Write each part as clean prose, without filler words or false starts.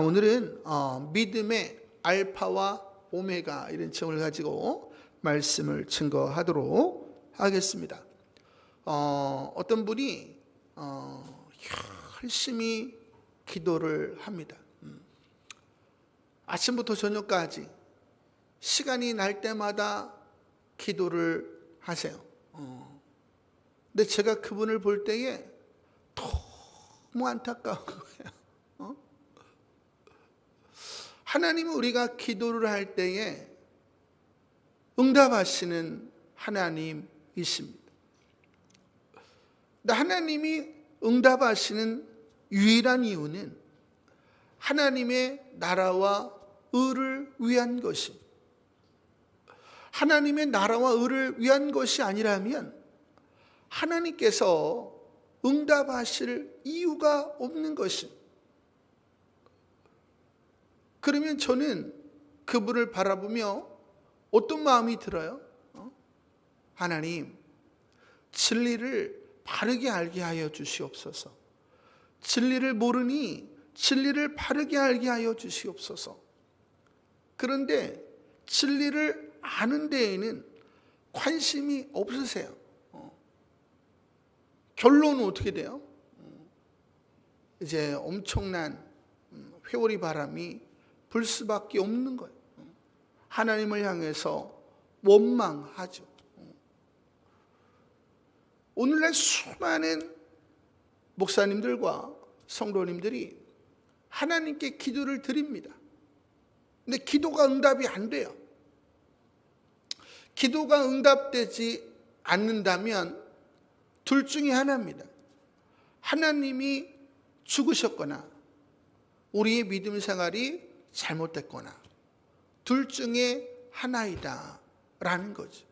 오늘은 믿음의 알파와 오메가 이런 제목을 가지고 말씀을 증거하도록 하겠습니다. 어떤 분이 열심히 기도를 합니다. 아침부터 저녁까지 시간이 날 때마다 기도를 하세요. 근데 제가 그분을 볼 때에 너무 안타까운 거예요. 하나님은 우리가 기도를 할 때에 응답하시는 하나님이십니다. 근데 하나님이 응답하시는 유일한 이유는 하나님의 나라와 의를 위한 것입니다. 하나님의 나라와 의를 위한 것이 아니라면 하나님께서 응답하실 이유가 없는 것입니다. 그러면 저는 그분을 바라보며 어떤 마음이 들어요? 하나님, 진리를 바르게 알게 하여 주시옵소서. 진리를 모르니 진리를 바르게 알게 하여 주시옵소서. 그런데 진리를 아는 데에는 관심이 없으세요. 결론은 어떻게 돼요? 이제 엄청난 회오리 바람이 불 수밖에 없는 거예요. 하나님을 향해서 원망하죠. 오늘날 수많은 목사님들과 성도님들이 하나님께 기도를 드립니다. 근데 기도가 응답이 안 돼요. 기도가 응답되지 않는다면 둘 중에 하나입니다. 하나님이 죽으셨거나 우리의 믿음 생활이 잘못됐거나 둘 중에 하나이다 라는 거죠.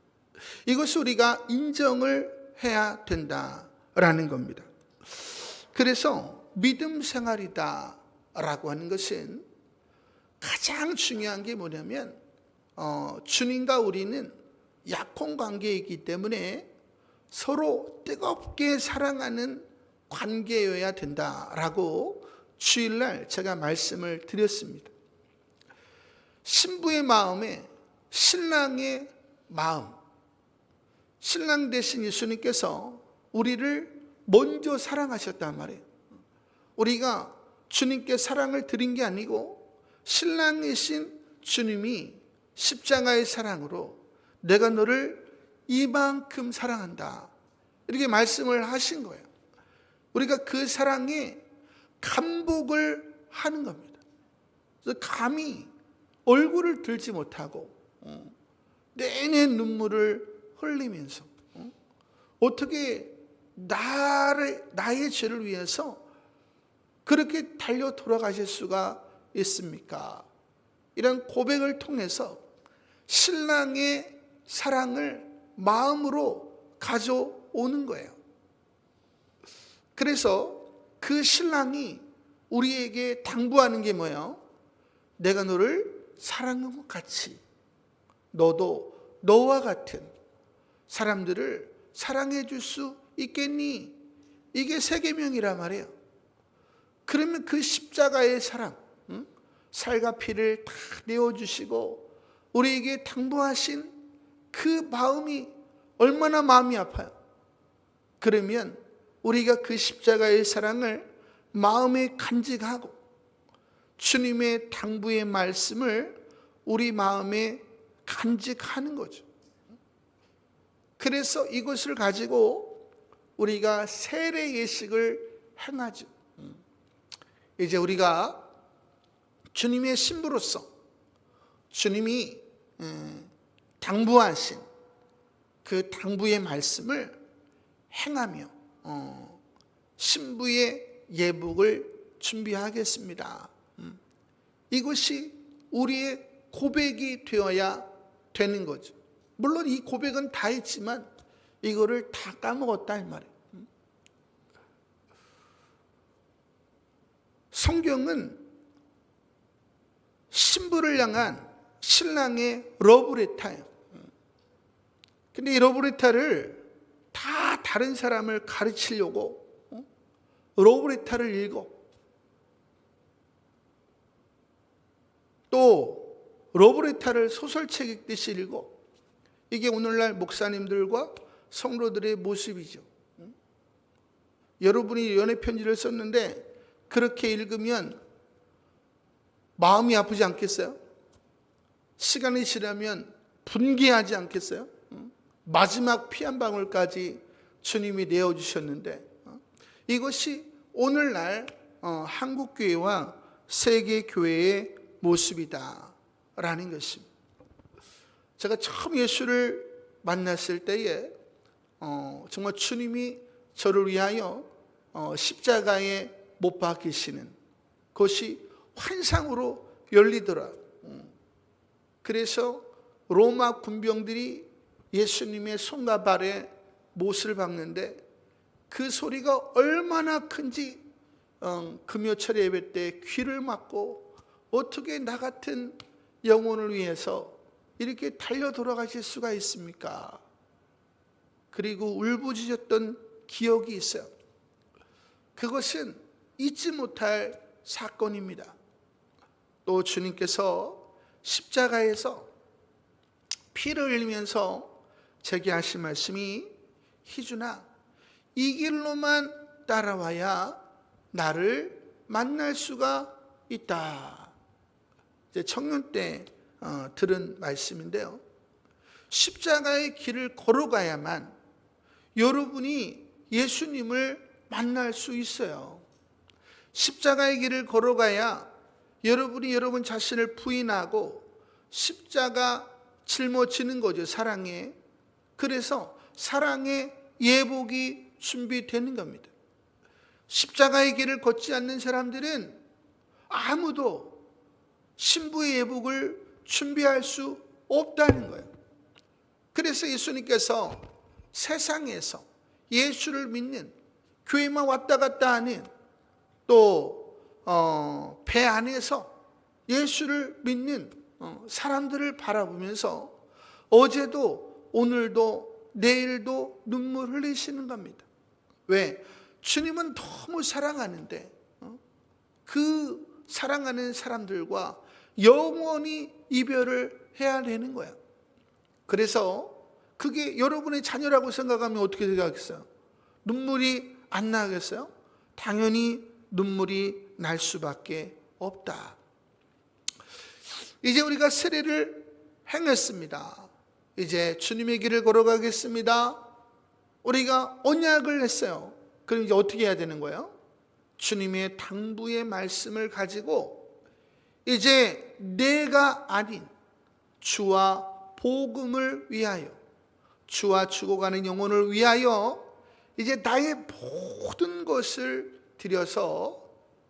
이것을 우리가 인정을 해야 된다라는 겁니다. 그래서 믿음 생활이다 라고 하는 것은 가장 중요한 게 뭐냐면 주님과 우리는 약혼 관계이기 때문에 서로 뜨겁게 사랑하는 관계여야 된다라고 주일날 제가 말씀을 드렸습니다. 신부의 마음에 신랑의 마음, 신랑 대신 예수님께서 우리를 먼저 사랑하셨단 말이에요. 우리가 주님께 사랑을 드린 게 아니고 신랑이신 주님이 십자가의 사랑으로 내가 너를 이만큼 사랑한다 이렇게 말씀을 하신 거예요. 우리가 그 사랑에 감복을 하는 겁니다. 그래서 감히 얼굴을 들지 못하고 내내 눈물을 흘리면서 어떻게 나의 죄를 위해서 그렇게 달려 돌아가실 수가 있습니까? 이런 고백을 통해서 신랑의 사랑을 마음으로 가져오는 거예요. 그래서 그 신랑이 우리에게 당부하는 게 뭐예요? 내가 너를 사랑한 것 같이 너도 너와 같은 사람들을 사랑해 줄 수 있겠니? 이게 세계명이란 말이에요. 그러면 그 십자가의 사랑, 살과 피를 다 내어주시고 우리에게 당부하신 그 마음이 얼마나 마음이 아파요. 그러면 우리가 그 십자가의 사랑을 마음에 간직하고 주님의 당부의 말씀을 우리 마음에 간직하는 거죠. 그래서 이것을 가지고 우리가 세례 예식을 행하죠. 이제 우리가 주님의 신부로서 주님이 당부하신 그 당부의 말씀을 행하며 신부의 예복을 준비하겠습니다. 이것이 우리의 고백이 되어야 되는 거죠. 물론 이 고백은 다 했지만 이거를 다 까먹었다 이 말이에요. 성경은 신부를 향한 신랑의 러브레터예요. 근데 이 러브레터를 다 다른 사람을 가르치려고 러브레터를 읽어. 러브레터를 소설책 읽듯이 읽고, 이게 오늘날 목사님들과 성도들의 모습이죠. 여러분이 연애 편지를 썼는데 그렇게 읽으면 마음이 아프지 않겠어요? 시간이 지나면 분개하지 않겠어요? 마지막 피 한 방울까지 주님이 내어주셨는데, 이것이 오늘날 한국교회와 세계교회의 모습이다라는 것입니다. 제가 처음 예수를 만났을 때에 정말 주님이 저를 위하여 십자가에 못 박히시는 것이 환상으로 열리더라. 그래서 로마 군병들이 예수님의 손과 발에 못을 박는데 그 소리가 얼마나 큰지 금요철 예배 때 귀를 막고, 어떻게 나 같은 영혼을 위해서 이렇게 달려 돌아가실 수가 있습니까? 그리고 울부짖었던 기억이 있어요. 그것은 잊지 못할 사건입니다. 또 주님께서 십자가에서 피를 흘리면서 제게 하신 말씀이, 희준아, 이 길로만 따라와야 나를 만날 수가 있다. 이제 청년 때 들은 말씀인데요, 십자가의 길을 걸어가야만 여러분이 예수님을 만날 수 있어요. 십자가의 길을 걸어가야 여러분이 여러분 자신을 부인하고 십자가 짊어지는 거죠, 사랑에. 그래서 사랑의 예복이 준비되는 겁니다. 십자가의 길을 걷지 않는 사람들은 아무도 신부의 예복을 준비할 수 없다는 거예요. 그래서 예수님께서 세상에서 예수를 믿는, 교회만 왔다 갔다 하는, 또 배 안에서 예수를 믿는 사람들을 바라보면서 어제도 오늘도 내일도 눈물 흘리시는 겁니다. 왜? 주님은 너무 사랑하는데 그 사랑하는 사람들과 영원히 이별을 해야 되는 거야. 그래서 그게 여러분의 자녀라고 생각하면 어떻게 생각하겠어요? 눈물이 안 나겠어요? 당연히 눈물이 날 수밖에 없다. 이제 우리가 세례를 행했습니다. 이제 주님의 길을 걸어가겠습니다. 우리가 언약을 했어요. 그럼 이제 어떻게 해야 되는 거예요? 주님의 당부의 말씀을 가지고 이제 내가 아닌 주와 복음을 위하여, 주와 죽어가는 영혼을 위하여 이제 나의 모든 것을 들여서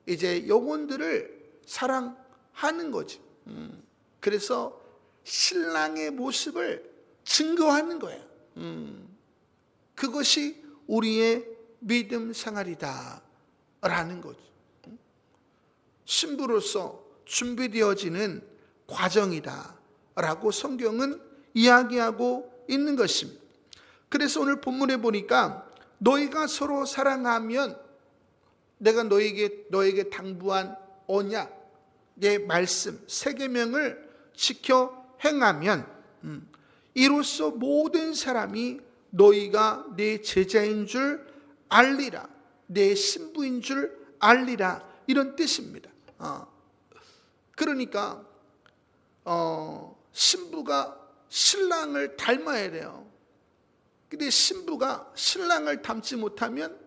이제 영혼들을 사랑하는 거지. 그래서 신랑의 모습을 증거하는 거예요. 그것이 우리의 믿음 생활이다 라는 거죠. 신부로서 준비되어지는 과정이다 라고 성경은 이야기하고 있는 것입니다. 그래서 오늘 본문에 보니까 너희가 서로 사랑하면, 내가 너에게 당부한 언약, 내 말씀, 세 계명을 지켜 행하면 이로써 모든 사람이 너희가 내 제자인 줄 알리라, 내 신부인 줄 알리라, 이런 뜻입니다. 그러니까 신부가 신랑을 닮아야 돼요. 근데 신부가 신랑을 닮지 못하면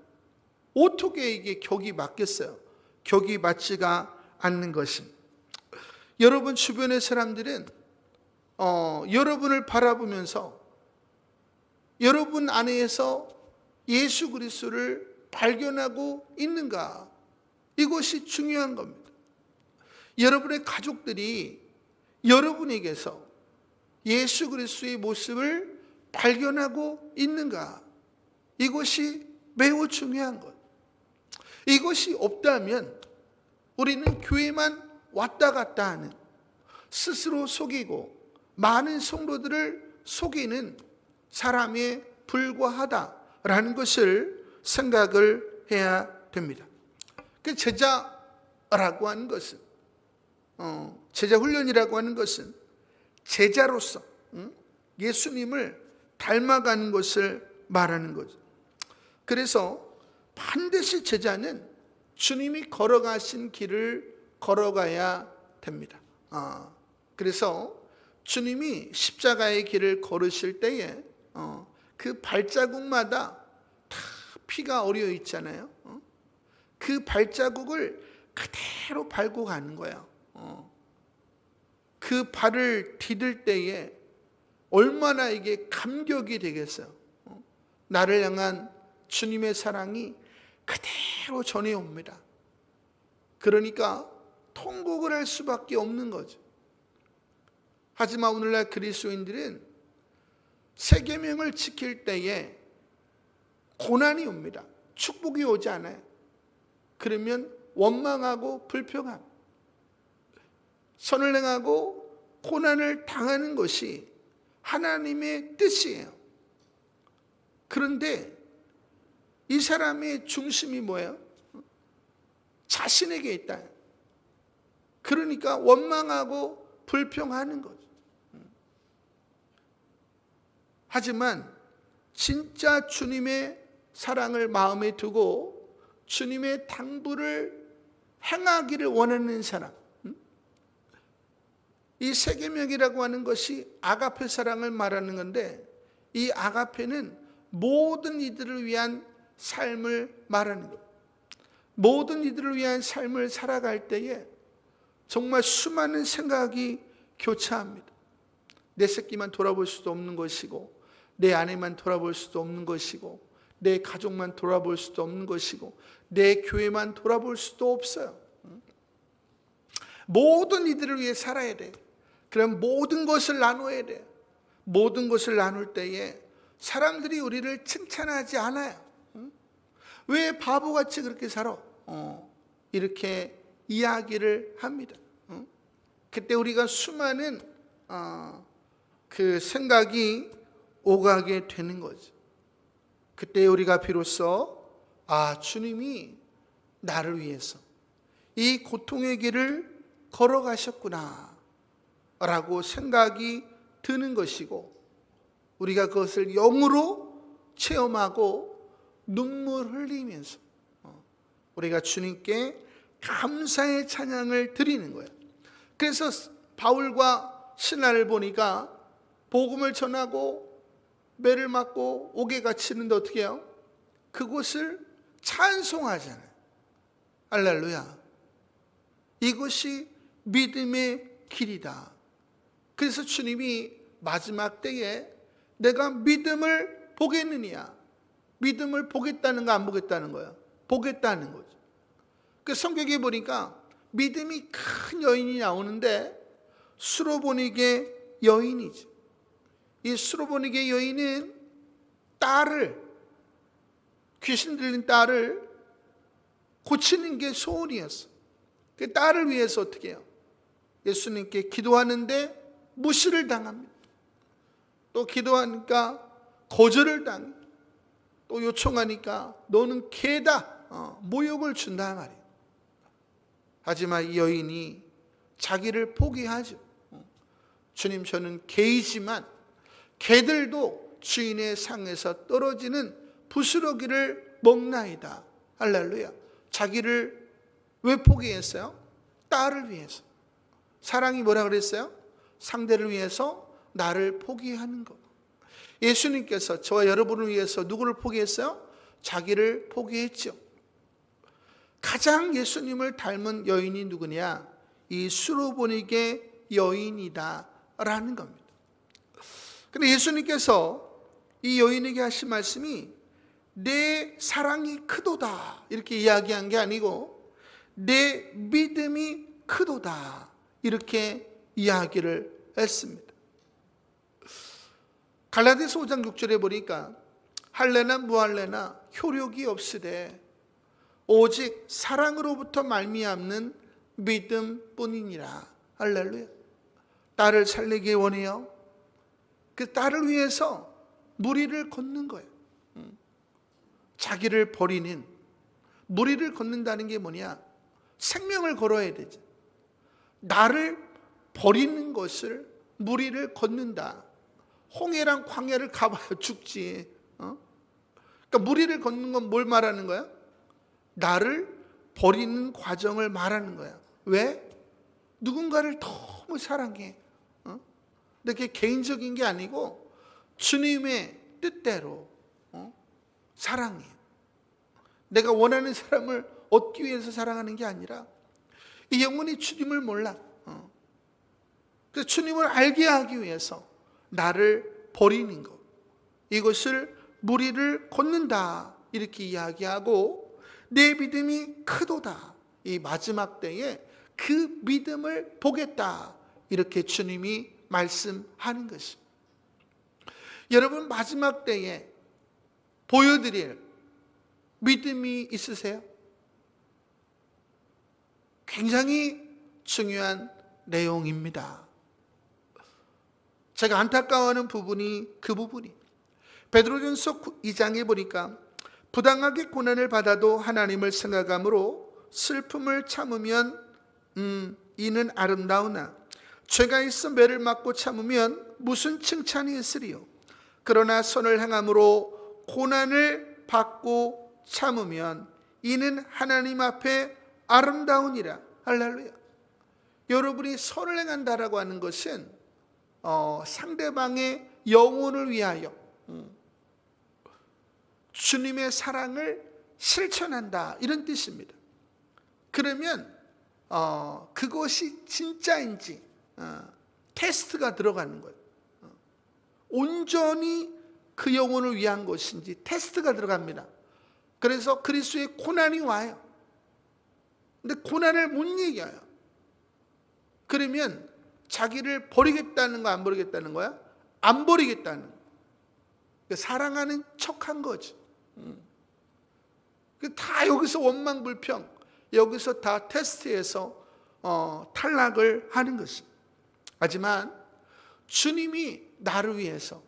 어떻게 이게 격이 맞겠어요? 격이 맞지가 않는 것입니다. 여러분 주변의 사람들은 여러분을 바라보면서 여러분 안에서 예수 그리스도를 발견하고 있는가? 이것이 중요한 겁니다. 여러분의 가족들이 여러분에게서 예수 그리스도의 모습을 발견하고 있는가? 이것이 매우 중요한 것. 이것이 없다면 우리는 교회만 왔다 갔다 하는, 스스로 속이고 많은 성도들을 속이는 사람에 불과하다라는 것을 생각을 해야 됩니다. 그 제자라고 하는 것은, 제자 훈련이라고 하는 것은 제자로서 예수님을 닮아가는 것을 말하는 거죠. 그래서 반드시 제자는 주님이 걸어가신 길을 걸어가야 됩니다. 그래서 주님이 십자가의 길을 걸으실 때에 그 발자국마다 다 피가 어려 있잖아요. 그 발자국을 그대로 밟고 가는 거예요. 그 발을 디딜 때에 얼마나 이게 감격이 되겠어요. 나를 향한 주님의 사랑이 그대로 전해옵니다. 그러니까 통곡을 할 수밖에 없는 거죠. 하지만 오늘날 그리스도인들은 새 계명을 지킬 때에 고난이 옵니다. 축복이 오지 않아요. 그러면 원망하고 불평함, 선을 행하고 고난을 당하는 것이 하나님의 뜻이에요. 그런데 이 사람의 중심이 뭐예요? 자신에게 있다. 그러니까 원망하고 불평하는 거죠. 하지만 진짜 주님의 사랑을 마음에 두고 주님의 당부를 행하기를 원하는 사람, 이 새 계명이라고 하는 것이 아가페 사랑을 말하는 건데, 이 아가페는 모든 이들을 위한 삶을 말하는 거예요. 모든 이들을 위한 삶을 살아갈 때에 정말 수많은 생각이 교차합니다. 내 새끼만 돌아볼 수도 없는 것이고, 내 아내만 돌아볼 수도 없는 것이고, 내 가족만 돌아볼 수도 없는 것이고, 내 교회만 돌아볼 수도 없어요. 모든 이들을 위해 살아야 돼. 그럼 모든 것을 나눠야 돼. 모든 것을 나눌 때에 사람들이 우리를 칭찬하지 않아요. 왜 바보같이 그렇게 살아? 이렇게 이야기를 합니다. 그때 우리가 수많은 그 생각이 오가게 되는 거죠. 그때 우리가 비로소 주님이 나를 위해서 이 고통의 길을 걸어가셨구나 라고 생각이 드는 것이고, 우리가 그것을 영으로 체험하고 눈물 흘리면서 우리가 주님께 감사의 찬양을 드리는 거예요. 그래서 바울과 신라를 보니까 복음을 전하고 매를 맞고 옥에 갇히는데 어떻게 해요? 그곳을 찬송하잖아요. 할렐루야. 이것이 믿음의 길이다. 그래서 주님이 마지막 때에 내가 믿음을 보겠느냐, 믿음을 보겠다는 거 안 보겠다는 거예요? 보겠다는 거죠. 그 성경에 보니까 믿음이 큰 여인이 나오는데 수로보니게 여인이죠. 이 수로보니게 여인은 딸을, 귀신 들린 딸을 고치는 게 소원이었어. 그 딸을 위해서 어떻게 해요? 예수님께 기도하는데 무시를 당합니다. 또 기도하니까 거절을 당해. 또 요청하니까 너는 개다, 모욕을 준다 말이에요. 하지만 이 여인이 자기를 포기하죠. 주님, 저는 개이지만 개들도 주인의 상에서 떨어지는 부스러기를 먹나이다. 할렐루야. 자기를 왜 포기했어요? 딸을 위해서. 사랑이 뭐라 그랬어요? 상대를 위해서 나를 포기하는 것. 예수님께서 저와 여러분을 위해서 누구를 포기했어요? 자기를 포기했죠. 가장 예수님을 닮은 여인이 누구냐? 이 수로보니게 여인이다 라는 겁니다. 근데 예수님께서 이 여인에게 하신 말씀이 내 사랑이 크도다 이렇게 이야기한 게 아니고 내 믿음이 크도다 이렇게 이야기를 했습니다. 갈라디아서 5장 6절에 보니까 할례나 무할례나 효력이 없으되 오직 사랑으로부터 말미암는 믿음뿐이니라. 할렐루야. 딸을 살리기 원해요. 그 딸을 위해서 무리를 걷는 거예요. 자기를 버리는, 무리를 걷는다는 게 뭐냐? 생명을 걸어야 되죠. 나를 버리는 것을 무리를 걷는다. 홍해랑 광야를 가봐야 죽지. 그러니까 무리를 걷는 건 뭘 말하는 거야? 나를 버리는 과정을 말하는 거야. 왜? 누군가를 너무 사랑해. 근데 그게 개인적인 게 아니고 주님의 뜻대로 사랑해. 내가 원하는 사람을 얻기 위해서 사랑하는 게 아니라 이 영혼이 주님을 몰라. 그래서 주님을 알게 하기 위해서 나를 버리는 것. 이것을 무리를 걷는다. 이렇게 이야기하고 내 믿음이 크도다. 이 마지막 때에 그 믿음을 보겠다. 이렇게 주님이 말씀하는 것입니다. 여러분 마지막 때에 보여드릴 믿음이 있으세요? 굉장히 중요한 내용입니다. 제가 안타까워하는 부분이 그 부분이 베드로전서 2장에 보니까 부당하게 고난을 받아도 하나님을 생각함으로 슬픔을 참으면 이는 아름다우나 죄가 있어 매를 맞고 참으면 무슨 칭찬이 있으리요. 그러나 선을 행함으로 고난을 받고 참으면 이는 하나님 앞에 아름다우니라. 할렐루야. 여러분이 선을 행한다라고 하는 것은 상대방의 영혼을 위하여 주님의 사랑을 실천한다 이런 뜻입니다. 그러면 그것이 진짜인지 테스트가 들어가는 거예요. 온전히 그 영혼을 위한 것인지 테스트가 들어갑니다. 그래서 그리스도의 고난이 와요. 근데 고난을 못 이겨요. 그러면 자기를 버리겠다는 거 안 버리겠다는 거야? 안 버리겠다는 거야. 사랑하는 척한 거지. 다 여기서 원망불평, 여기서 다 테스트에서 탈락을 하는 것입니다. 하지만 주님이 나를 위해서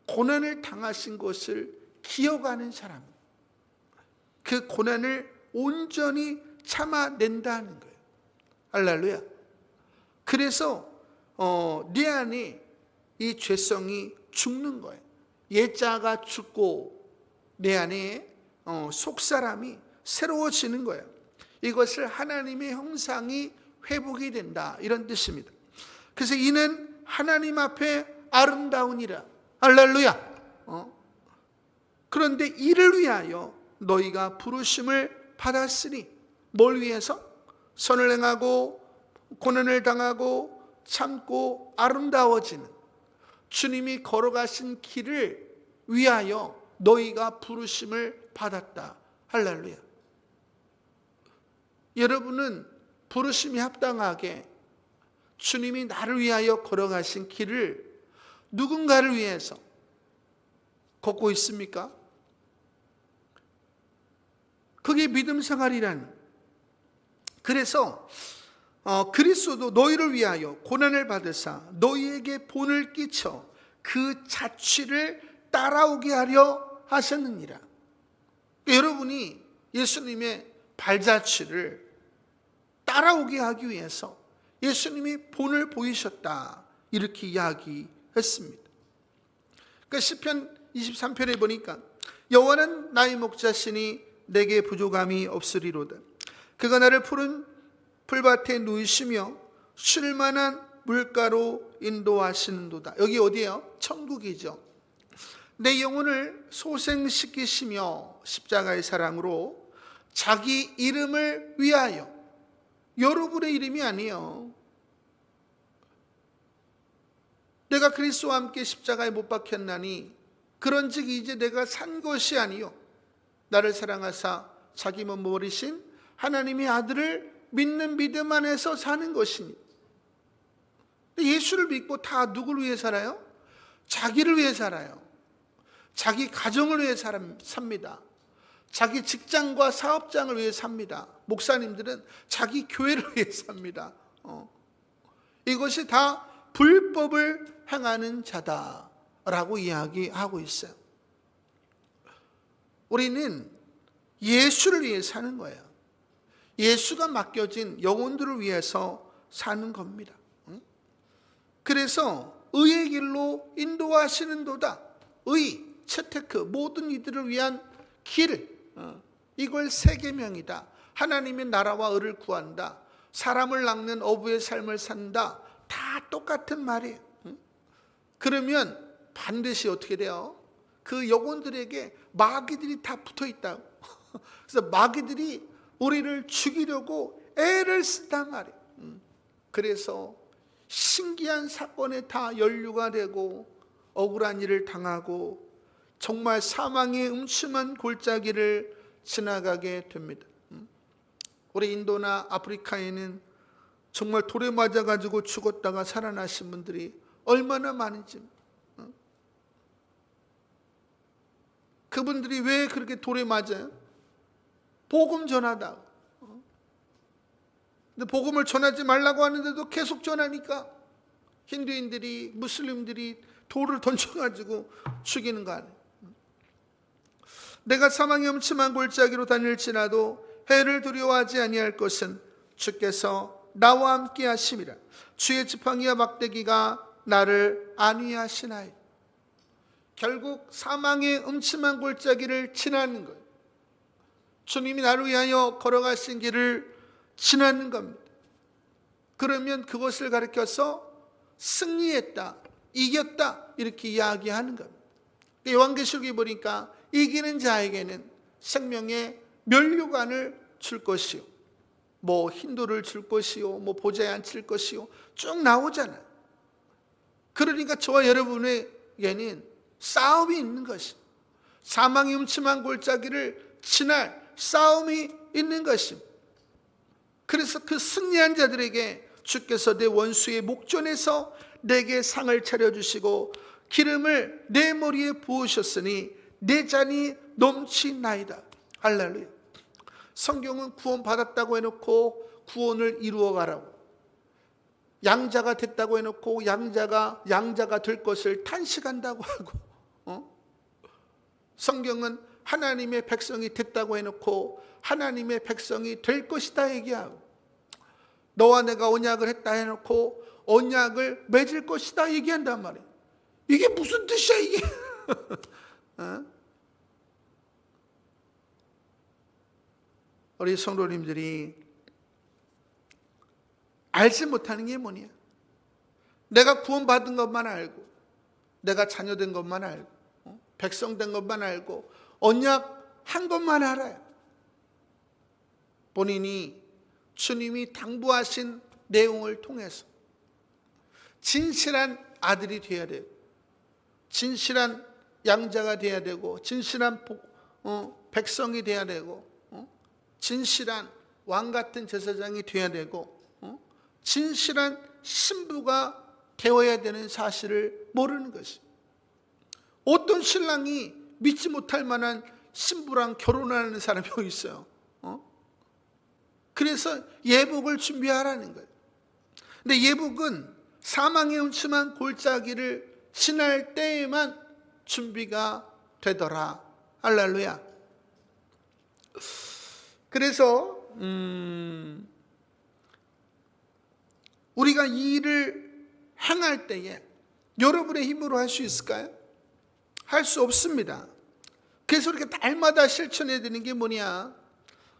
고난을 당하신 것을 기억하는 사람, 그 고난을 온전히 참아낸다는 거예요. 할렐루야. 그래서 네 안에 이 죄성이 죽는 거예요. 옛자가 죽고 내 안에 속사람이 새로워지는 거예요. 이것을 하나님의 형상이 회복이 된다 이런 뜻입니다. 그래서 이는 하나님 앞에 아름다우니라. 할렐루야. 그런데 이를 위하여 너희가 부르심을 받았으니 뭘 위해서? 선을 행하고 고난을 당하고 참고 아름다워지는 주님이 걸어가신 길을 위하여 너희가 부르심을 받았다. 할렐루야. 여러분은 부르심이 합당하게 주님이 나를 위하여 걸어가신 길을 누군가를 위해서 걷고 있습니까? 그게 믿음 생활이라는. 그래서 그리스도도 너희를 위하여 고난을 받으사 너희에게 본을 끼쳐 그 자취를 따라오게 하려 하셨느니라. 여러분이 예수님의 발자취를 따라오게 하기 위해서 예수님이 본을 보이셨다 이렇게 이야기했습니다. 그러니까 시편 23편에 보니까 여호와는 나의 목자시니 내게 부족함이 없으리로다. 그가 나를 푸른 풀밭에 누이시며 쉴만한 물가로 인도하시는도다. 여기 어디예요? 천국이죠. 내 영혼을 소생시키시며 십자가의 사랑으로 자기 이름을 위하여, 여러분의 이름이 아니에요. 내가 그리스도와 함께 십자가에 못 박혔나니 그런즉 이제 내가 산 것이 아니요 나를 사랑하사 자기 몸 버리신 하나님의 아들을 믿는 믿음 안에서 사는 것이니. 예수를 믿고 다 누구를 위해 살아요? 자기를 위해 살아요. 자기 가정을 위해 삽니다. 자기 직장과 사업장을 위해 삽니다. 목사님들은 자기 교회를 위해 삽니다. 이것이 다 불법을 행하는 자다라고 이야기하고 있어요. 우리는 예수를 위해 사는 거예요. 예수가 맡겨진 영혼들을 위해서 사는 겁니다. 그래서 의의 길로 인도하시는도다. 의, 채테크, 모든 이들을 위한 길, 이걸 세 계명이다. 하나님의 나라와 의를 구한다. 사람을 낚는 어부의 삶을 산다. 다 똑같은 말이에요. 그러면 반드시 어떻게 돼요? 그 영혼들에게 마귀들이 다 붙어 있다고. 그래서 마귀들이 우리를 죽이려고 애를 쓴단 말이에요. 그래서 신기한 사건에 다 연루가 되고 억울한 일을 당하고 정말 사망의 음침한 골짜기를 지나가게 됩니다. 우리 인도나 아프리카에는 정말 돌에 맞아가지고 죽었다가 살아나신 분들이 얼마나 많은지. 그분들이 왜 그렇게 돌에 맞아요? 복음 전하다. 근데 복음을 전하지 말라고 하는데도 계속 전하니까 힌두인들이, 무슬림들이 돌을 던져가지고 죽이는 거 아니에요. 내가 사망의 음침한 골짜기로 다닐지라도 해를 두려워하지 아니할 것은 주께서 나와 함께 하심이라. 주의 지팡이와 막대기가 나를 안위하시나이. 결국 사망의 음침한 골짜기를 지나는 거예요. 주님이 나를 위하여 걸어가신 길을 지나는 겁니다. 그러면 그것을 가리켜서 승리했다, 이겼다 이렇게 이야기하는 겁니다. 요한계시록에 보니까 이기는 자에게는 생명의 면류관을 줄 것이요, 뭐 흰돌을 줄 것이요, 뭐 보좌에 앉힐 것이요, 쭉 나오잖아요. 그러니까 저와 여러분에게는 싸움이 있는 것입니다. 사망의 음침한 골짜기를 지날 싸움이 있는 것입니다. 그래서 그 승리한 자들에게 주께서 내 원수의 목전에서 내게 상을 차려주시고 기름을 내 머리에 부으셨으니 내 잔이 넘치나이다. 할렐루야. 성경은 구원 받았다고 해놓고 구원을 이루어 가라고, 양자가 됐다고 해놓고 양자가 될 것을 탄식한다고 하고, 성경은 하나님의 백성이 됐다고 해놓고 하나님의 백성이 될 것이다 얘기하고, 너와 내가 언약을 했다 해놓고 언약을 맺을 것이다 얘기한단 말이에요. 이게 무슨 뜻이야 이게? 우리 성도님들이 알지 못하는 게 뭐냐? 내가 구원받은 것만 알고, 내가 자녀된 것만 알고, 백성된 것만 알고, 언약한 것만 알아요. 본인이 주님이 당부하신 내용을 통해서 진실한 아들이 되어야 되고, 진실한 양자가 되어야 되고, 진실한 백성이 되어야 되고, 진실한 왕 같은 제사장이 되어야 되고, 진실한 신부가 되어야 되는 사실을 모르는 것이. 어떤 신랑이 믿지 못할 만한 신부랑 결혼하는 사람이 어디 있어요? 그래서 예복을 준비하라는 거예요. 근데 예복은 사망의 음침한 골짜기를 지날 때에만 준비가 되더라. 할렐루야. 그래서 우리가 이 일을 행할 때에 여러분의 힘으로 할 수 있을까요? 할 수 없습니다. 그래서 우리가 날마다 실천해야 되는 게 뭐냐?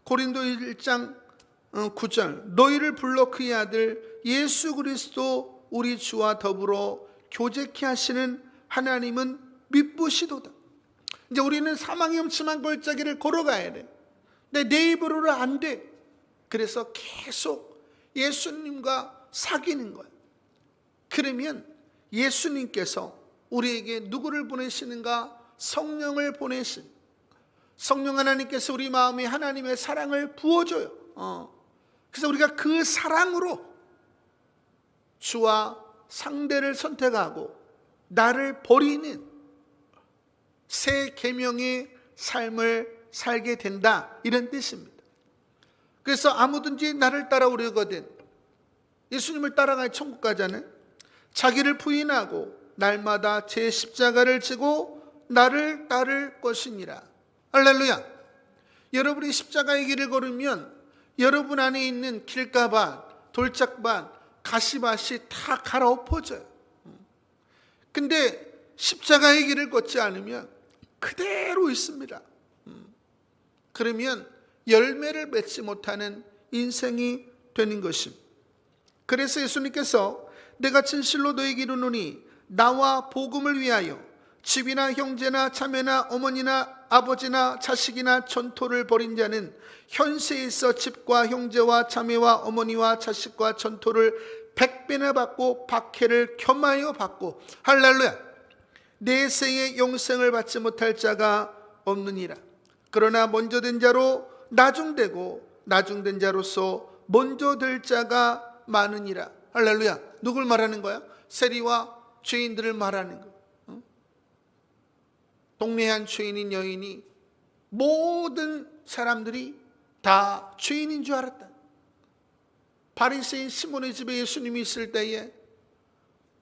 고린도 1장 9절, 너희를 불러 그의 아들 예수 그리스도 우리 주와 더불어 교제케 하시는 하나님은 미쁘시도다. 이제 우리는 사망의 음침한 골짜기를 걸어가야 돼. 근데 내 입으로는 안 돼. 그래서 계속 예수님과 사귀는 거야. 그러면 예수님께서 우리에게 누구를 보내시는가? 성령을 보내신, 성령 하나님께서 우리 마음에 하나님의 사랑을 부어줘요. 그래서 우리가 그 사랑으로 주와 상대를 선택하고 나를 버리는 새 계명의 삶을 살게 된다, 이런 뜻입니다. 그래서 아무든지 나를 따라오려거든, 예수님을 따라가야 천국 가잖아요. 자기를 부인하고 날마다 제 십자가를 지고 나를 따를 것이니라. 할렐루야. 여러분이 십자가의 길을 걸으면 여러분 안에 있는 길가반, 돌짝반, 가시밭이 다 갈아엎어져요. 근데 십자가의 길을 걷지 않으면 그대로 있습니다. 그러면 열매를 맺지 못하는 인생이 되는 것입니다. 그래서 예수님께서 내가 진실로 너에게 이르노니 나와 복음을 위하여 집이나 형제나 자매나 어머니나 아버지나 자식이나 전토를 벌인 자는 현세에 있어 집과 형제와 자매와 어머니와 자식과 전토를 100배나 받고 박해를 겸하여 받고, 할렐루야, 내생의 영생을 받지 못할 자가 없느니라. 그러나 먼저 된 자로 나중되고 나중된 자로서 먼저 될 자가 많으니라. 할렐루야. 누굴 말하는 거야? 세리와 죄인들을 말하는 거야. 동네 한 죄인인 여인이 모든 사람들이 다 죄인인 줄 알았다. 바리새인 시몬의 집에 예수님이 있을 때에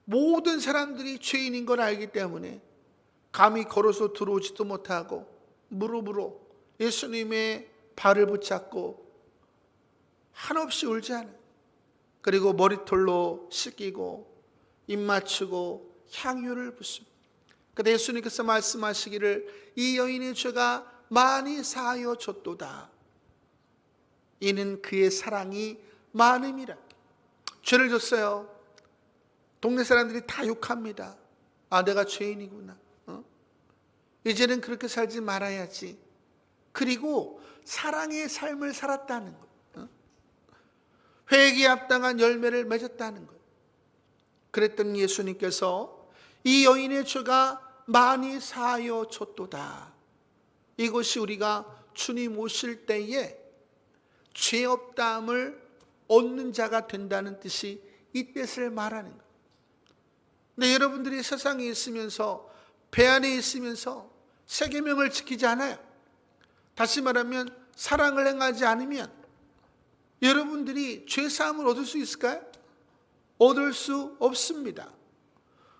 모든 사람들이 죄인인 걸 알기 때문에 감히 걸어서 들어오지도 못하고 무릎으로 예수님의 발을 붙잡고 한없이 울지 않아요. 그리고 머리털로 씻기고 입 맞추고 향유를 붓습니다. 그때 예수님께서 말씀하시기를 이 여인의 죄가 많이 사하여 졌도다. 이는 그의 사랑이 많음이라. 죄를 졌어요. 동네 사람들이 다 욕합니다. 아, 내가 죄인이구나. 이제는 그렇게 살지 말아야지. 그리고 사랑의 삶을 살았다는 것. 회개에 합당한 열매를 맺었다는 것. 그랬더니 예수님께서 이 여인의 죄가 많이 사하여 졌도다. 이것이 우리가 주님 오실 때에 죄 없다함을 얻는 자가 된다는 뜻이 이 뜻을 말하는 거예요. 근데 여러분들이 세상에 있으면서, 배 안에 있으면서 세계명을 지키지 않아요. 다시 말하면 사랑을 행하지 않으면 여러분들이 죄사함을 얻을 수 있을까요? 얻을 수 없습니다.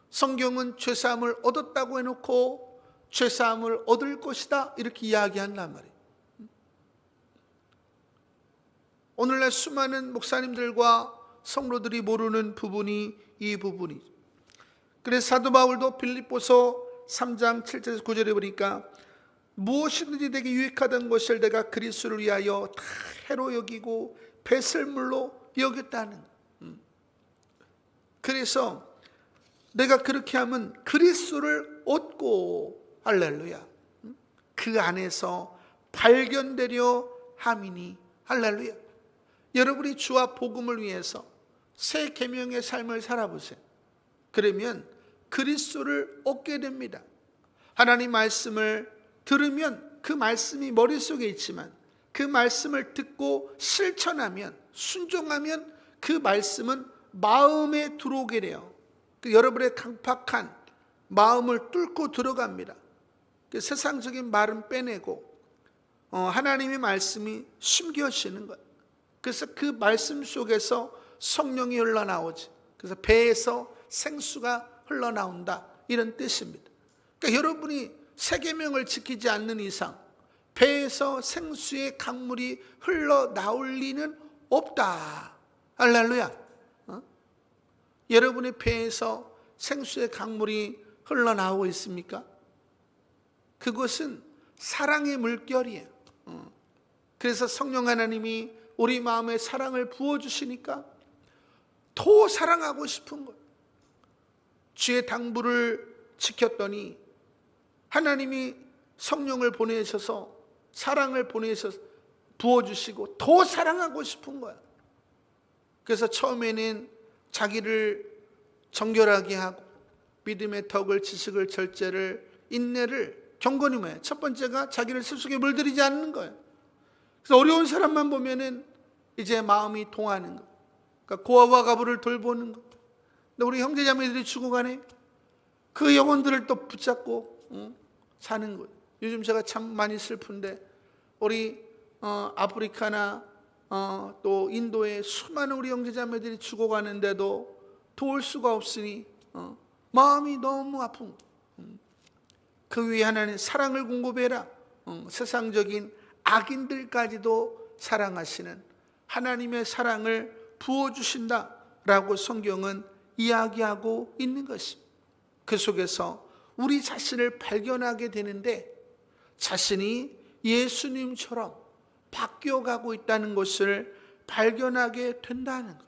성경은 죄사함을 얻었다고 해놓고 죄사함을 얻을 것이다 이렇게 이야기한단 말이에요. 오늘날 수많은 목사님들과 성도들이 모르는 부분이 이 부분이죠. 그래서 사도 바울도 빌립보서 3장 7절에서 9절에 보니까 무엇이든지 내게 유익하던 것을 내가 그리스도를 위하여 다 해로 여기고 배설물로 여겼다는. 그래서 내가 그렇게 하면 그리스도를 얻고, 할렐루야, 그 안에서 발견되려 함이니, 할렐루야. 여러분이 주와 복음을 위해서 새 계명의 삶을 살아보세요. 그러면 그리스도를 얻게 됩니다. 하나님 말씀을 들으면 그 말씀이 머릿속에 있지만 그 말씀을 듣고 실천하면, 순종하면 그 말씀은 마음에 들어오게 돼요. 여러분의 강팍한 마음을 뚫고 들어갑니다. 세상적인 말은 빼내고 하나님의 말씀이 숨겨지는 거예요. 그래서 그 말씀 속에서 성령이 흘러나오지. 그래서 배에서 생수가 흘러나온다, 이런 뜻입니다. 그러니까 여러분이 세계명을 지키지 않는 이상 배에서 생수의 강물이 흘러나올 리는 없다. 할렐루야. 여러분의 배에서 생수의 강물이 흘러나오고 있습니까? 그것은 사랑의 물결이에요. 그래서 성령 하나님이 우리 마음에 사랑을 부어주시니까 더 사랑하고 싶은 거예요. 주의 당부를 지켰더니 하나님이 성령을 보내셔서 사랑을 보내셔서 부어주시고 더 사랑하고 싶은 거야. 그래서 처음에는 자기를 정결하게 하고 믿음의 덕을, 지식을, 절제를, 인내를, 경건이 뭐예요? 첫 번째가 자기를 습속에 물들이지 않는 거예요. 그래서 어려운 사람만 보면은 이제 마음이 동하는 거. 그러니까 고아와 가부를 돌보는 거. 근데 우리 형제자매들이 죽어가네. 그 영혼들을 또 붙잡고 사는 거예요. 요즘 제가 참 많이 슬픈데 우리 아프리카나 또 인도에 수많은 우리 형제자매들이 죽어가는데도 도울 수가 없으니 마음이 너무 아픈 거예요. 그 위에 하나님 사랑을 공급해라. 세상적인 악인들까지도 사랑하시는 하나님의 사랑을 부어주신다라고 성경은 이야기하고 있는 것입니다. 그 속에서 우리 자신을 발견하게 되는데 자신이 예수님처럼 바뀌어가고 있다는 것을 발견하게 된다는 것.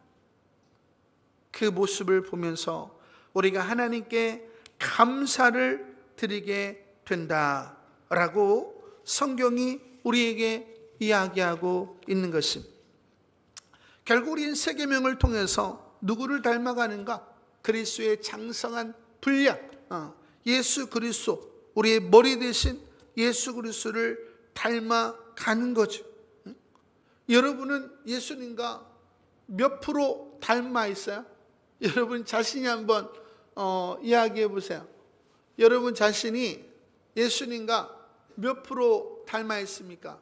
그 모습을 보면서 우리가 하나님께 감사를 드리게 된다라고 성경이 우리에게 이야기하고 있는 것입니다. 결국 우리는 세 계명을 통해서 누구를 닮아가는가? 그리스도의 장성한 분량, 예수 그리스도, 우리의 머리 대신 예수 그리스도를 닮아가는 거죠. 여러분은 예수님과 몇 프로 닮아 있어요? 여러분 자신이 한번 이야기해 보세요. 여러분 자신이 예수님과 몇 프로 닮아 있습니까?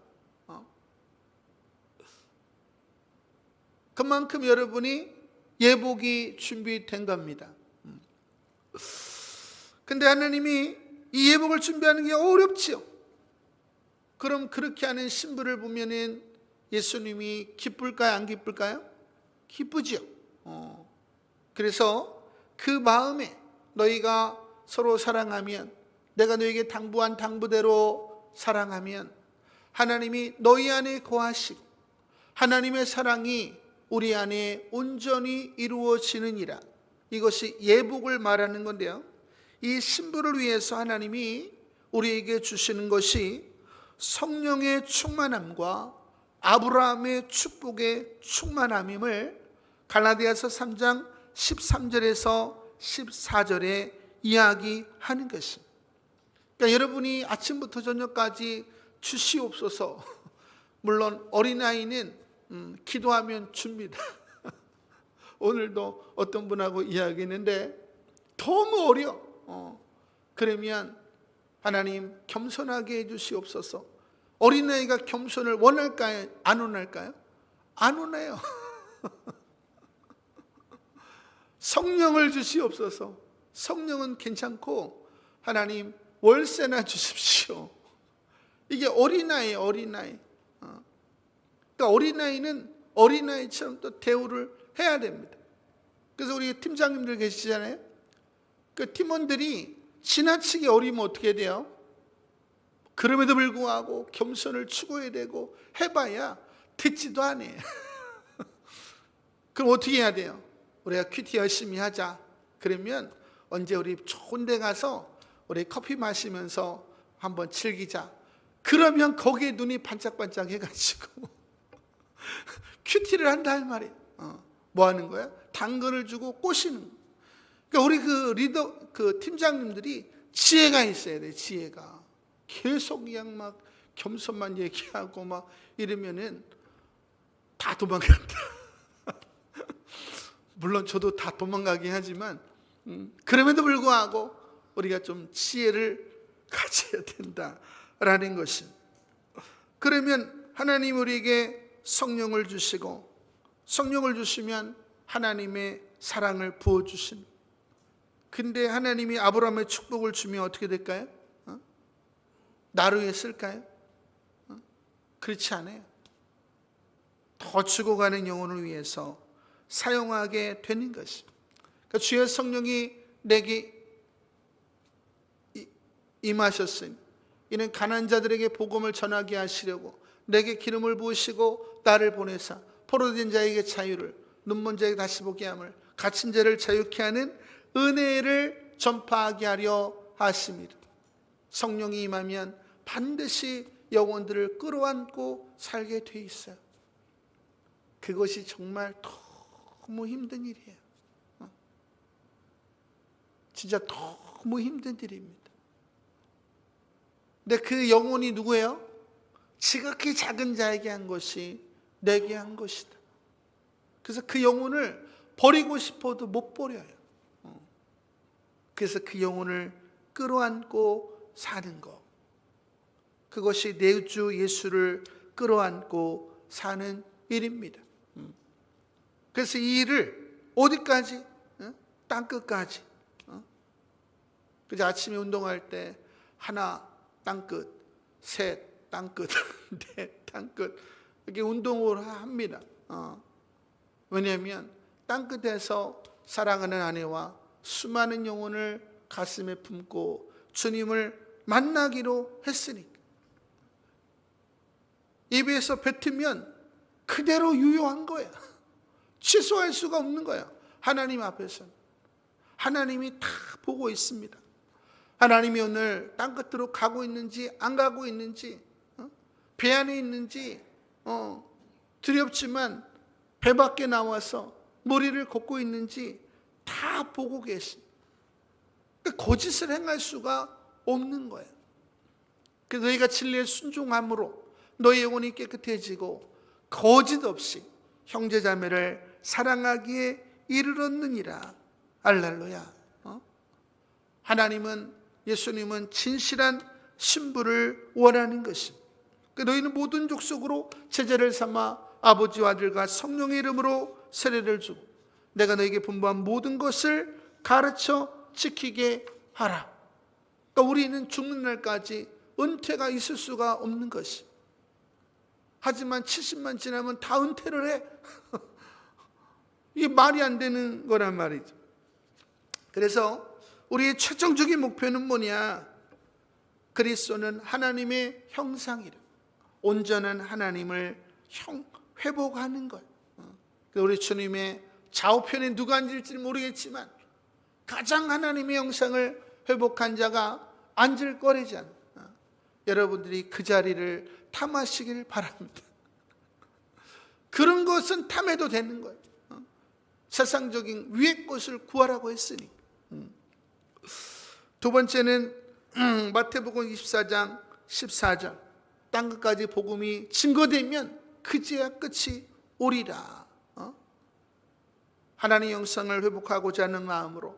그만큼 여러분이 예복이 준비된 겁니다. 근데 하나님이 이 예복을 준비하는 게 어렵지요. 그럼 그렇게 하는 신부를 보면은 예수님이 기쁠까요? 안 기쁠까요? 기쁘지요. 그래서 그 마음에 너희가 서로 사랑하면, 내가 너에게 당부한 당부대로 사랑하면 하나님이 너희 안에 거하시고 하나님의 사랑이 우리 안에 온전히 이루어지느니라. 이것이 예복을 말하는 건데요, 이 신부를 위해서 하나님이 우리에게 주시는 것이 성령의 충만함과 아브라함의 축복의 충만함임을 갈라디아서 3장 13절에서 14절에 이야기하는 것입니다. 그러니까 여러분이 아침부터 저녁까지 주시옵소서, 물론 어린아이는 기도하면 줍니다. 오늘도 어떤 분하고 이야기했는데 너무 어려. 그러면 하나님 겸손하게 해주시옵소서. 어린아이가 겸손을 원할까요? 안 원할까요? 안 원해요. 성령을 주시옵소서. 성령은 괜찮고 하나님 월세나 주십시오. 이게 어린아이예요, 어린아이. 그러니까 어린아이는 어린아이처럼 또 대우를 해야 됩니다. 그래서 우리 팀장님들 계시잖아요. 그 팀원들이 지나치게 어리면 어떻게 돼요? 그럼에도 불구하고 겸손을 추구해야 되고 해봐야 듣지도 않아요. 그럼 어떻게 해야 돼요? 우리가 큐티 열심히 하자. 그러면 언제 우리 좋은 데 가서 우리 커피 마시면서 한번 즐기자. 그러면 거기에 눈이 반짝반짝 해가지고 큐티를 한다 할 말이에요. 뭐 하는 거야? 당근을 주고 꼬시는 거예요. 그러니까 우리 그 리더, 그 팀장님들이 지혜가 있어야 돼. 지혜가 계속 그냥 막 겸손만 얘기하고 막 이러면은 다 도망간다. 물론 저도 다 도망가긴 하지만 그럼에도 불구하고 우리가 좀 지혜를 가져야 된다라는 것입니다. 그러면 하나님 우리에게 성령을 주시고, 성령을 주시면 하나님의 사랑을 부어주십니다. 근데 하나님이 아브라함의 축복을 주면 어떻게 될까요? 나를 위해 쓸까요? 그렇지 않아요. 더 죽어가는 영혼을 위해서 사용하게 되는 것입니다. 그러니까 주의 성령이 내게 임하셨으니 이는 가난한 자들에게 복음을 전하게 하시려고 내게 기름을 부으시고 나를 보내사 포로된 자에게 자유를, 눈먼 자에게 다시 보게 함을, 갇힌 자를 자유케 하는 은혜를 전파하게 하려 하심이라. 성령이 임하면 반드시 영혼들을 끌어안고 살게 돼 있어요. 그것이 정말 너무 힘든 일이에요. 진짜 너무 힘든 일입니다. 근데 그 영혼이 누구예요? 지극히 작은 자에게 한 것이 내게 한 것이다. 그래서 그 영혼을 버리고 싶어도 못 버려요. 그래서 그 영혼을 끌어안고 사는 것, 그것이 내 주 예수를 끌어안고 사는 일입니다. 그래서 이 일을 어디까지? 땅끝까지. 그래서 아침에 운동할 때 하나 땅끝, 셋 땅끝, 넷 땅끝, 이렇게 운동을 합니다. 왜냐하면 땅끝에서 사랑하는 아내와 수많은 영혼을 가슴에 품고 주님을 만나기로 했으니까. 입에서 뱉으면 그대로 유효한 거야. 취소할 수가 없는 거야. 하나님 앞에서는. 하나님이 다 보고 있습니다. 하나님이 오늘 땅끝으로 가고 있는지 안 가고 있는지, 배 안에 있는지 두렵지만 배 밖에 나와서 머리를 걷고 있는지 다 보고 계십니다. 거짓을 행할 수가 없는 거예요. 그래서 너희가 진리에 순종함으로 너희 영혼이 깨끗해지고 거짓 없이 형제자매를 사랑하기에 이르렀느니라. 할렐루야. 하나님은, 예수님은 진실한 신부를 원하는 것입니다. 너희는 모든 족속으로 제자를 삼아 아버지와 아들과 성령의 이름으로 세례를 주고 내가 너에게 분부한 모든 것을 가르쳐 지키게 하라. 그러니까 우리는 죽는 날까지 은퇴가 있을 수가 없는 것입니다. 하지만 70만 지나면 다 은퇴를 해. 이게 말이 안 되는 거란 말이죠. 그래서 우리의 최종적인 목표는 뭐냐? 그리스도는 하나님의 형상이라. 온전한 하나님을 회복하는 것. 우리 주님의 좌우편에 누가 앉을지 모르겠지만 가장 하나님의 형상을 회복한 자가 앉을 거래잖아. 여러분들이 그 자리를 탐하시길 바랍니다. 그런 것은 탐해도 되는 거예요. 세상적인 위의 것을 구하라고 했으니. 두 번째는 마태복음 24장 14절. 땅끝까지 복음이 증거되면 그제야 끝이 오리라. 하나님의 형상을 회복하고자 하는 마음으로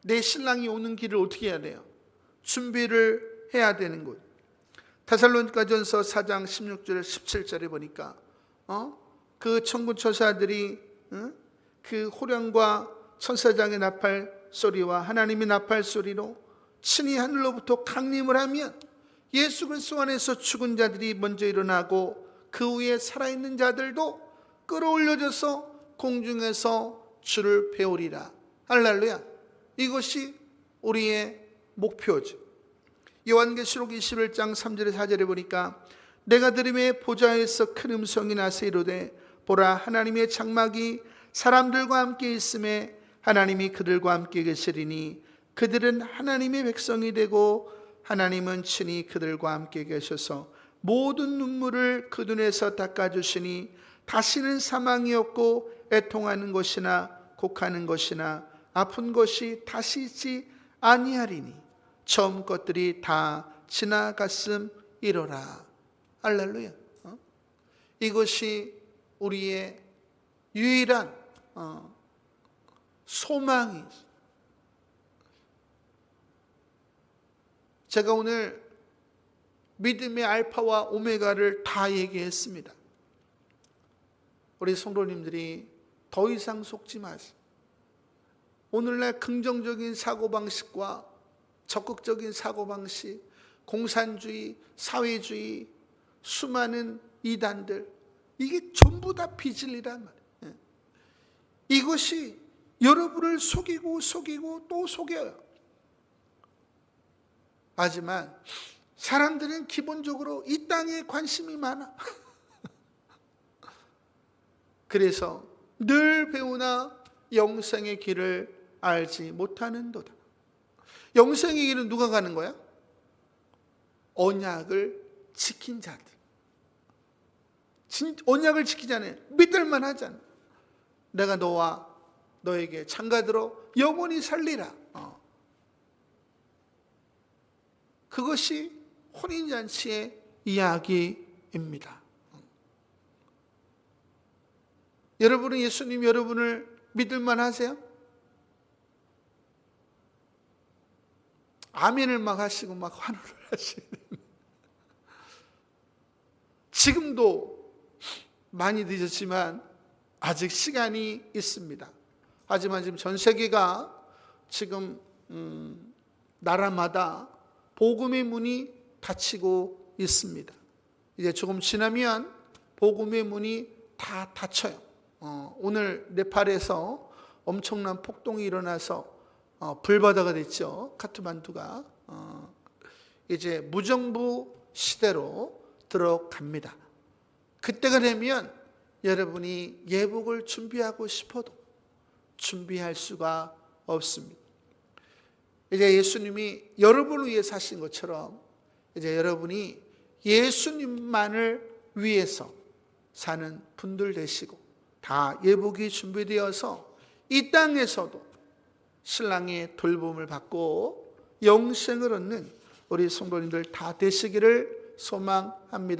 내 신랑이 오는 길을 어떻게 해야 돼요? 준비를 해야 되는 거예요. 데살로니가전서 4장 16절 17절에 보니까 그 천군 천사들이 그 호령과 천사장의 나팔 소리와 하나님의 나팔 소리로 친히 하늘로부터 강림을 하면 예수 그리스도 안에서 죽은 자들이 먼저 일어나고 그 후에 살아있는 자들도 끌어올려져서 공중에서 주를 배우리라. 할렐루야. 이것이 우리의 목표죠. 요한계시록 21장 3절에 4절에 보니까 내가 들음에 보좌에서 큰 음성이 나서 이르되 보라 하나님의 장막이 사람들과 함께 있음에 하나님이 그들과 함께 계시리니 그들은 하나님의 백성이 되고 하나님은 친히 그들과 함께 계셔서 모든 눈물을 그 눈에서 닦아주시니 다시는 사망이 없고 애통하는 것이나 곡하는 것이나 아픈 것이 다시 있지 아니하리니 처음 것들이 다 지나갔음이로라. 할렐루야. 이것이 우리의 유일한 소망이죠. 제가 오늘 믿음의 알파와 오메가를 다 얘기했습니다. 우리 성도님들이 더 이상 속지 마세요. 오늘날 긍정적인 사고방식과 적극적인 사고방식, 공산주의, 사회주의, 수많은 이단들, 이게 전부 다 비진리란 말이에요. 이것이 여러분을 속이고 또 속여요. 하지만 사람들은 기본적으로 이 땅에 관심이 많아. 그래서 늘 배우나 영생의 길을 알지 못하는도다. 영생의 길은 누가 가는 거야? 언약을 지킨 자들. 언약을 지키지 않아요. 믿을만 하잖아. 내가 너와 너에게 장가들어 영원히 살리라. 그것이 혼인잔치의 이야기입니다. 여러분은 예수님 여러분을 믿을만 하세요? 아멘을 막 하시고 막 환호를 하시는. 지금도 많이 늦었지만 아직 시간이 있습니다. 하지만 지금 전 세계가 지금 나라마다 복음의 문이 닫히고 있습니다. 이제 조금 지나면 복음의 문이 다 닫혀요. 오늘 네팔에서 엄청난 폭동이 일어나서 불바다가 됐죠. 카트만두가 이제 무정부 시대로 들어갑니다. 그때가 되면 여러분이 예복을 준비하고 싶어도 준비할 수가 없습니다. 이제 예수님이 여러분을 위해 사신 것처럼 이제 여러분이 예수님만을 위해서 사는 분들 되시고 다 예복이 준비되어서 이 땅에서도 신랑의 돌봄을 받고 영생을 얻는 우리 성도님들 다 되시기를 소망합니다.